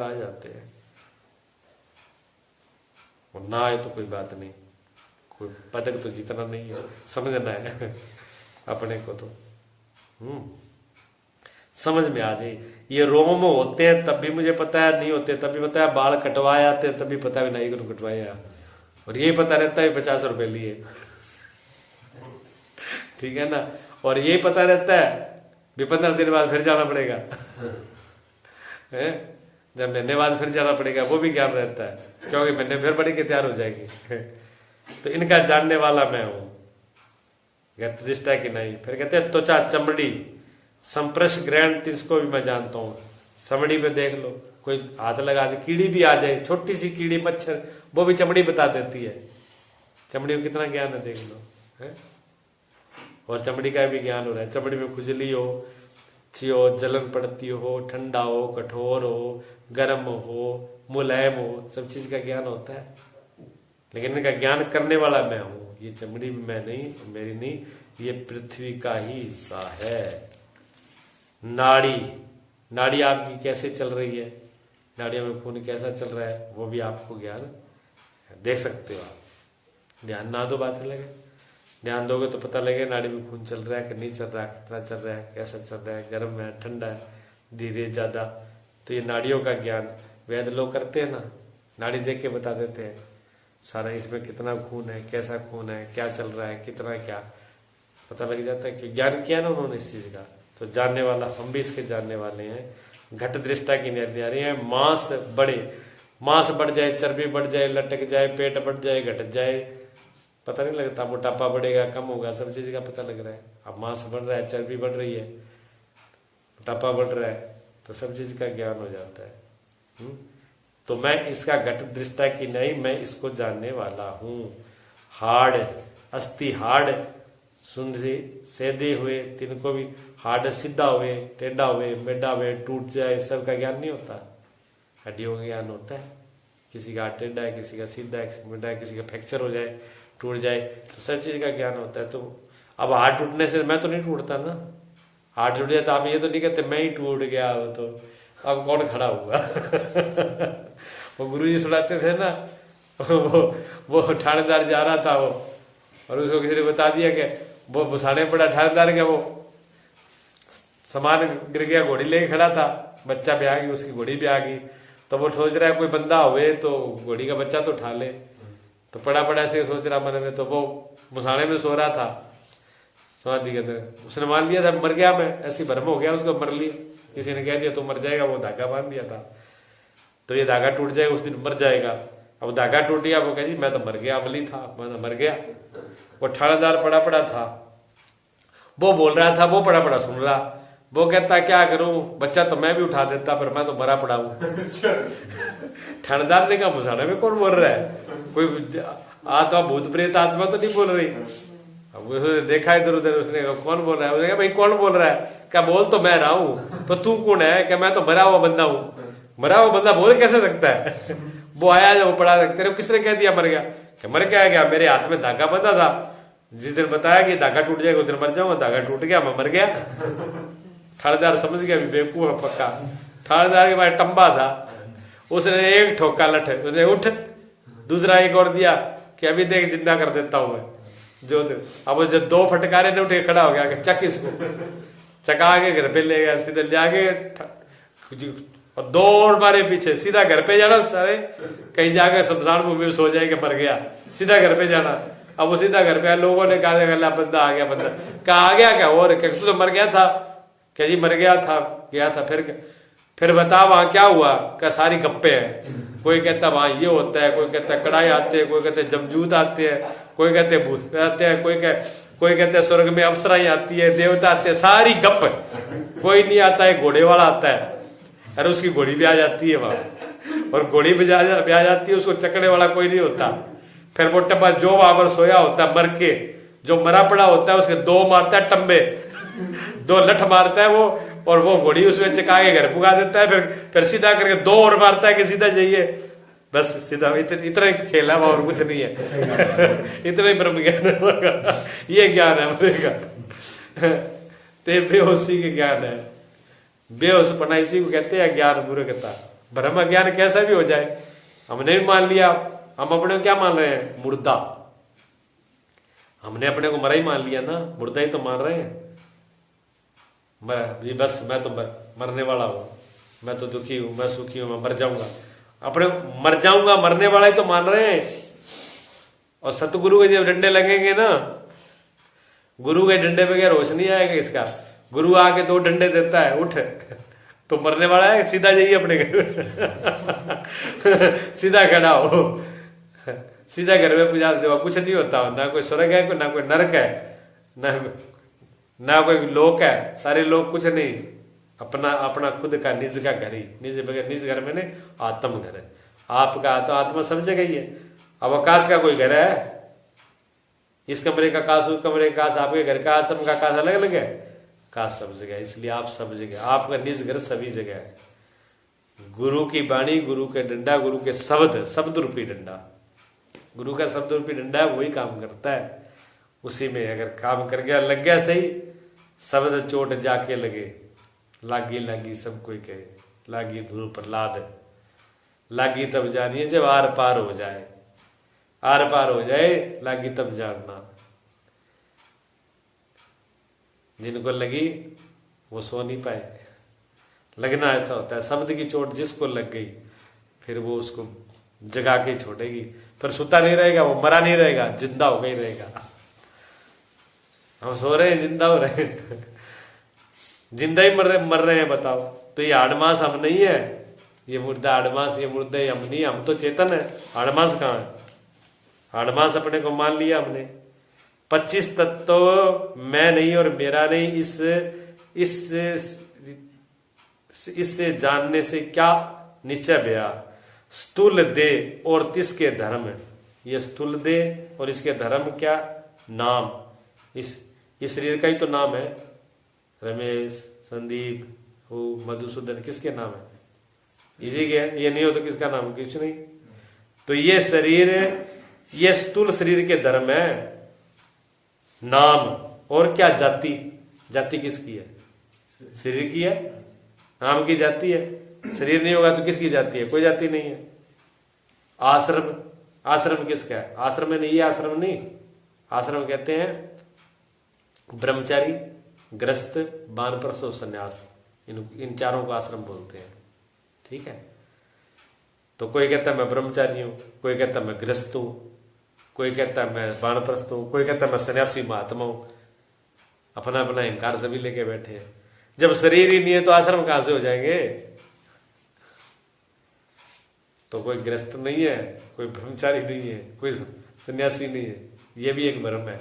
आ जाते हैं, और ना आए तो कोई बात नहीं, कोई पदक तो जीतना नहीं है, समझना है अपने को तो समझ में आ जाए। ये रोम होते हैं तब भी मुझे पता है, नहीं होते तब भी पता है, बाल कटवाए आते हैं तब भी पता है नहीं को कटवाया, और यही पता रहता है 50 रुपए लिए, ठीक है ना। और यही पता रहता है भी 15 दिन बाद फिर जाना पड़ेगा है? जब महीने बाद फिर जाना पड़ेगा, वो भी ज्ञान रहता है, क्योंकि महीने फिर बड़ी के तैयार हो जाएगी तो इनका जानने वाला मैं हूं, दृष्टा की नहीं। फिर कहते हैं त्वचा चमड़ी संप्रश ग्रहण, इसको भी मैं जानता हूँ। चमड़ी पे देख लो, कोई हाथ लगा दे, कीड़ी भी आ जाए, छोटी सी कीड़ी मच्छर, वो भी चमड़ी बता देती है। चमड़ी को कितना ज्ञान है देख लो है? और चमड़ी का भी ज्ञान हो रहा है। चमड़ी में खुजली हो, हो, जलन पड़ती हो, ठंडा हो, कठोर हो, गर्म हो, मुलायम हो, सब चीज का ज्ञान होता है। लेकिन इनका ज्ञान करने वाला मैं हूं। ये चमड़ी मैं नहीं, मेरी नहीं, ये पृथ्वी का ही हिस्सा है। नाड़ी, नाड़ी आपकी कैसे चल रही है, नाड़ियों में खून कैसा चल रहा है, वो भी आपको ज्ञान देख सकते हो आप। ध्यान ना दो बात अलग है, ध्यान दोगे तो पता लगेगा नाड़ी में खून चल रहा है कि नहीं चल रहा है, कितना चल रहा है, कैसा चल रहा है, गर्म है, ठंडा है, धीरे ज्यादा। तो ये नाड़ियों का ज्ञान वैद्य लोग करते हैं ना, नाड़ी देख के बता देते हैं सारा, इसमें कितना खून है, कैसा खून है, क्या चल रहा है, कितना क्या पता लग जाता है कि ज्ञान किया ना उन्होंने इस चीज का। तो जानने वाला हम भी इसके जानने वाले हैं। घट दृष्टा की निर्धारी है। मांस बढ़े, मांस बढ़ जाए, चर्बी बढ़ जाए, लटक जाए, पेट बढ़ जाए, घट जाए, पता नहीं लगता, मोटापा बढ़ेगा, कम होगा, सब चीज का पता लग रहा है। अब मांस बढ़ रहा है, चर्बी बढ़ रही है, मोटापा बढ़ रहा है, तो सब चीज का ज्ञान हो जाता है। तो मैं इसका घट दृष्टा की नहीं, मैं इसको जानने वाला हूं। हाड़, अस्थि हाड़ सुंदरी सेधे हुए, तिनको भी हाड़ सीधा हुए, टेढ़ा हुए, मेढ़ा हुए, टूट जाए, सबका ज्ञान नहीं होता। हड्डियों का ज्ञान होता है, किसी का हाथ टेढ़ा है, किसी का सीधा है, मेढ़ा है, किसी का फ्रैक्चर हो जाए, टूट जाए, तो सब चीज का ज्ञान होता है। तो अब हाथ टूटने से मैं तो नहीं टूटता ना, हाथ टूट जाए तो आप ये तो नहीं कहते मैं ही टूट गया हो, तो अब कौन खड़ा हुआ वो गुरुजी सुनाते थे ना, वो थानेदार जा रहा था वो, और उसको किसी ने बता दिया कि वो बुसाने पड़ा थानेदार के, वो सामान गिर गया, घोड़ी लेके खड़ा था, बच्चा भी आ गई, उसकी घोड़ी भी आ गई, तो वो सोच रहा है कोई बंदा हुए तो घोड़ी का बच्चा तो उठा ले, तो पड़ा पड़ा ऐसे सोच रहा मन में। तो वो मुसाने में सो रहा था समाधि के अंदर, उसने मान लिया था मर गया मैं, ऐसी भ्रम हो गया उसको, मर लिया, किसी ने कह दिया तू मर जाएगा, वो धागा बांध दिया था, तो ये धागा टूट जाएगा उस दिन मर जाएगा। अब धागा टूट गया, वो कह जी मैं तो मर गया, अमली था, मैं तो मर गया। वो थानेदार पड़ा पड़ा था, वो बोल रहा था, वो पड़ा पड़ा सुन रहा, वो कहता क्या करूं, बच्चा तो मैं भी उठा देता पर मैं तो मरा पड़ा हूं थानेदार ने कहा मुसाने में कौन बोल रहा है, कोई आत्मा भूत प्रेत आत्मा तो नहीं बोल रही। अब उसने देखा इधर उधर, उसने कहा कौन बोल रहा है, उसने कहा भाई कौन बोल रहा है, क्या बोल तो मैं रहा हूं, तो तू कौन है, क्या मैं तो मरा हुआ बंदा हूं, मरा हुआ बंदा बोल कैसे सकता है वो आया जब वो पड़ा, तेरे को किसने कह दिया मर गया, क्या मर क्या गया, मेरे हाथ में धागा बंधा था, जिस दिन बताया कि धागा टूट जाएगा उस दिन मर जाऊंगा, धागा टूट गया, मैं मर गया। थानेदार समझ गया बेवकूफ है पक्का, थानेदार के पास टंबा था, उसने एक ठोका लठ, उसने उठ, दूसरा एक और दिया कि अभी देख जिंदा कर देता हूं मैं, जो अब जब 2 फटकारे ने उठे खड़ा हो गया कि चक इसको, चका के घर पे ले गया, सीधे जाके और दौड़ मारे पीछे, सीधा घर पे जाना, सारे कहीं जाकर शमशान भूमि में सो जाए कि मर गया, सीधा घर पे जाना। अब वो सीधा घर पे आया, लोगों ने कहा बंदा आ गया, बंदा कहा आ गया क्या, और तू तो मर गया था, क्या जी मर गया था, गया था, फिर बता वहां क्या हुआ, क्या सारी गप्पे हैं, कोई कहता वहां ये होता है, कोई कहता कड़ाई आते हैं, कोई कहते जमजूत आते हैं, कोई कहते भूत आते हैं, कोई कहते स्वर्ग में अप्सराएं आती है, देवता आते हैं, सारी गप, कोई नहीं आता है, घोड़े वाला आता है, अरे उसकी घोड़ी भी आ जाती है वहां, और घोड़ी भी आ जाती है, उसको चकने वाला कोई नहीं होता। फिर वो टप्पा जो वहां पर सोया होता है मर के, जो मरा पड़ा होता है उसके 2 मारता है टम्बे, 2 लठ मारता है वो, और वो घोड़ी उसमें चका के घर पुगा देता है, फिर सीधा करके 2 और मारता है कि सीधा जाइए, बस सीधा, इतना ही खेल है और कुछ नहीं है इतना ही ब्रह्म ज्ञान ये ज्ञान है मरेगा ते बेहोशी के ज्ञान है, बेहोश पना इसी को कहते हैं ज्ञान मूर्खता। ब्रह्म अज्ञान कैसा भी हो जाए, हमने भी मान लिया, हम अपने को क्या मान रहे हैं, मुर्दा। हमने अपने को मरा ही मान लिया ना, मुर्दा ही तो मान रहे हैं। ये बस मैं तो मरने वाला हूं, मैं तो दुखी हूं, मैं सुखी हूं, मैं मर जाऊंगा, अपने मर जाऊंगा मरने वाला ही तो मान रहे हैं। और सतगुरु के जब डंडे लगेंगे ना, गुरु के डंडे बगैर होश नहीं आएगा इसका। गुरु आके 2 डंडे देता है, उठ तो मरने वाला है, सीधा जाइए अपने घर सीधा खड़ा हो, सीधा घर में पूजा देवा, कुछ नहीं होता, ना कोई स्वर्ग है, ना कोई नरक है, ना कोई लोक है, सारे लोग कुछ नहीं, अपना अपना खुद का निज का घर ही, निज घर में नहीं, आत्म घर है आपका। तो आत्मा सब जगह ही है। अब आकाश का कोई घर है, इस कमरे का आकाश, उस कमरे का आकाश, आपके घर का आकाश, सबका आकाश अलग अलग है, आकाश सब जगह, इसलिए आप सब जगह, आपका निज घर सभी जगह है। गुरु की वाणी, गुरु के डंडा, गुरु के शब्द रूपी डंडा, गुरु का शब्द रूपी डंडा है, वही काम करता है। उसी में अगर काम कर गया, लग गया सही, शब्द चोट जाके लगे, लागी लागी सब कोई कहे, लागी धूल प्रहलाद, लागी तब जानिए जब आर पार हो जाए, आर पार हो जाए लागी तब जानना। जिनको लगी वो सो नहीं पाए। लगना ऐसा होता है, शब्द की चोट जिसको लग गई फिर वो उसको जगा के छोड़ेगी, फिर सुता नहीं रहेगा, वो मरा नहीं रहेगा, जिंदा हो गई रहेगा। हम सो रहे हैं, जिंदा हो रहे हैं जिंदा ही मर रहे हैं, बताओ। तो ये आड़मास हम नहीं है, ये मुर्दा आड़मास, ये मुर्दे हम नहीं, हम तो चेतन है। आड़मास कहाँ है? आड़मास अपने को मान लिया हमने। 25 तत्व मैं नहीं और मेरा नहीं, इससे जानने से क्या निश्चय भया। स्थूल दे और तिसके धर्म, ये स्थूल दे और इसके धर्म क्या नाम, इस शरीर का ही तो नाम है। रमेश, संदीप, मधुसूदन किसके नाम है? इसी के। ये नहीं हो तो किसका नाम? कुछ नहीं। तो ये शरीर, ये स्थूल शरीर के धर्म है, नाम और क्या जाति। जाति किसकी है? शरीर की है, नाम की जाति है। शरीर नहीं होगा तो किसकी जाति है? कोई जाति नहीं है। आश्रम, आश्रम किसका है? आश्रम में नहीं है, आश्रम नहीं। आश्रम कहते हैं ब्रह्मचारी, ग्रस्त, वानप्रस्थ और सन्यास, इन चारों को आश्रम बोलते हैं। ठीक है। तो कोई कहता है मैं ब्रह्मचारी हूं, कोई कहता है मैं ग्रस्त हूं, कोई कहता है मैं वानप्रस्थ हूं, कोई कहता है मैं सन्यासी महात्मा हूं। अपना अपना अहंकार सभी लेके बैठे हैं। जब शरीर ही नहीं है तो आश्रम कहां से हो जाएंगे? तो कोई ग्रस्त नहीं है, कोई ब्रह्मचारी नहीं है, कोई सन्यासी नहीं है। ये भी एक भ्रम है,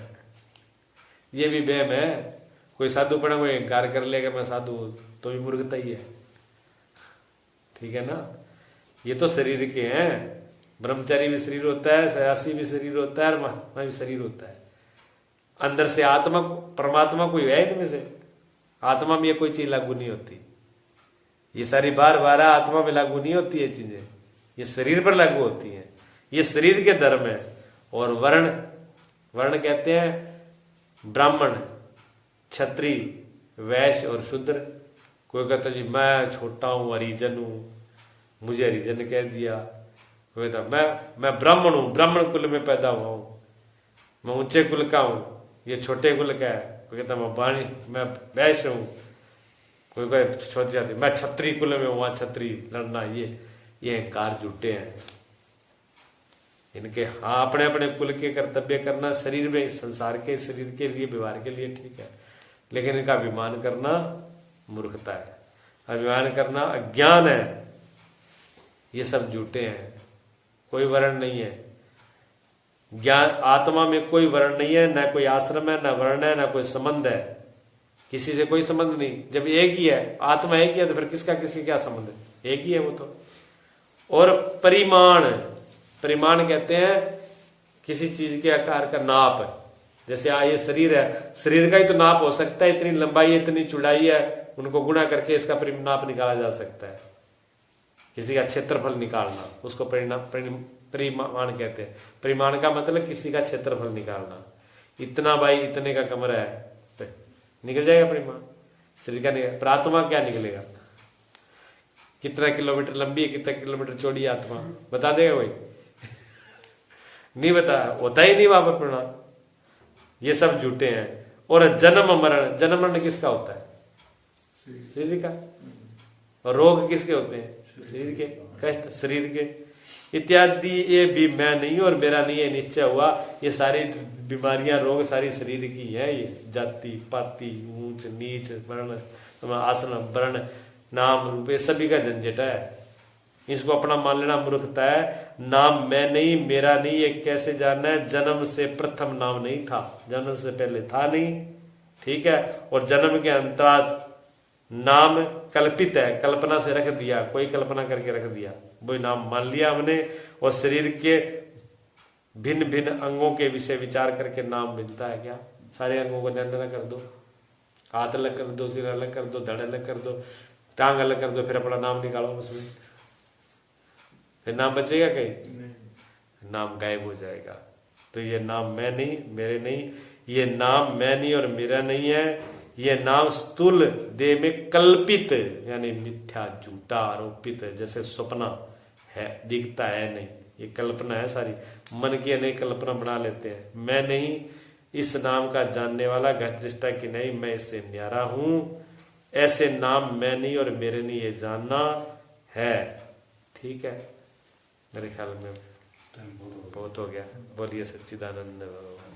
ये भी वहम है। कोई साधु पड़ा कोई अहंकार कर लेगा मैं साधु हूं, तो भी मूर्खता ही है। ठीक है ना। ये तो शरीर के हैं। ब्रह्मचारी भी शरीर होता है, सन्यासी भी शरीर होता है, और महात्मा भी शरीर होता है। अंदर से आत्मा, परमात्मा कोई है इनमें से? आत्मा में ये कोई चीज लागू नहीं होती। ये सारी बार आत्मा में लागू नहीं होती है चीजें, ये शरीर पर लागू होती हैं। ये शरीर के धर्म है। और वर्ण, वर्ण कहते हैं ब्राह्मण, क्षत्रिय, वैश्य और शूद्र। कोई कहता जी मैं छोटा हूं, हरिजन हूं, मुझे हरिजन कह दिया। कोई कहता मैं ब्राह्मण हूं, ब्राह्मण कुल में पैदा हुआ हूं, मैं ऊंचे कुल का हूं, ये छोटे कुल का है। कोई कहता मैं वैश्य हूं, कोई कोई छोटी जाति मैं क्षत्रिय कुल में हुआ, क्षत्रिय लड़ना। ये अहंकार झूठे हैं इनके। हाँ, अपने अपने कुल के कर्तव्य करना शरीर में, संसार के शरीर के लिए, व्यवहार के लिए ठीक है, लेकिन इनका अभिमान करना मूर्खता है, अभिमान करना अज्ञान है। ये सब झूठे हैं। कोई वर्ण नहीं है ज्ञान, आत्मा में कोई वर्ण नहीं है, ना कोई आश्रम है, ना वर्ण है, ना कोई संबंध है, किसी से कोई संबंध नहीं। जब एक ही है, आत्मा एक ही है, तो फिर किसका किसी क्या संबंध है? एक ही है वो तो। और परिमाण, परिमाण कहते हैं किसी चीज के आकार का नाप। जैसे ये शरीर है, शरीर का ही तो नाप हो सकता है, इतनी लंबाई है, इतनी चौड़ाई है, उनको गुणा करके इसका नाप निकाला जा सकता है। किसी का क्षेत्रफल निकालना, उसको परिमाण कहते हैं। परिमाण का मतलब किसी का क्षेत्रफल निकालना। इतना बाई इतने का कमरा है, तो निकल जाएगा परिमाण शरीर का। निकल, पर आत्मा क्या निकलेगा? कितना किलोमीटर लंबी है, कितना किलोमीटर चौड़ी आत्मा, बता देगा कोई? नहीं बता, होता ही नहीं वहां पर परिणाम। ये सब झूठे हैं। और जन्म मरण, जन्म मरण किसका होता है? शरीर का। और रोग किसके होते हैं? शरीर के। कष्ट शरीर के इत्यादि। ये भी मैं नहीं और मेरा नहीं है निश्चय हुआ। ये सारी बीमारियां रोग सारी शरीर की है। ये जाति पाति ऊंच नीच वर्ण आश्रम वर्ण नाम रूप ये सभी का झंझट है। इसको अपना मान लेना मूर्खता है। नाम मैं नहीं मेरा नहीं ये कैसे जानना है? जन्म से प्रथम नाम नहीं था, जन्म से पहले था नहीं, ठीक है। और जन्म के अंतरात नाम कल्पित है, कल्पना से रख दिया, कोई कल्पना करके रख दिया, वही नाम मान लिया हमने। और शरीर के भिन्न भिन्न अंगों के विषय विचार करके नाम मिलता है क्या? सारे अंगों को निंदा कर दो, हाथ अलग कर दो, सिर अलग कर दो, धड़ अलग कर दो, टांग अलग कर दो, फिर अपना नाम निकालो उसमें, फिर नाम बचेगा कहीं? नाम गायब हो जाएगा। तो ये नाम मैं नहीं मेरे नहीं, ये नाम मैं नहीं और मेरा नहीं है। ये नाम स्थूल देह में कल्पित यानी मिथ्या झूठा आरोपित है, जैसे सपना है दिखता है नहीं, ये कल्पना है सारी, मन की अनेक कल्पना बना लेते हैं। मैं नहीं इस नाम का जानने वाला घट दृष्टा की नहीं, मैं इससे न्यारा हूं। ऐसे नाम मैं नहीं और मेरे नहीं ये जानना है, ठीक है। मेरे ख्याल में बहुत हो गया। बोलिए सच्चिदानंद भगवान।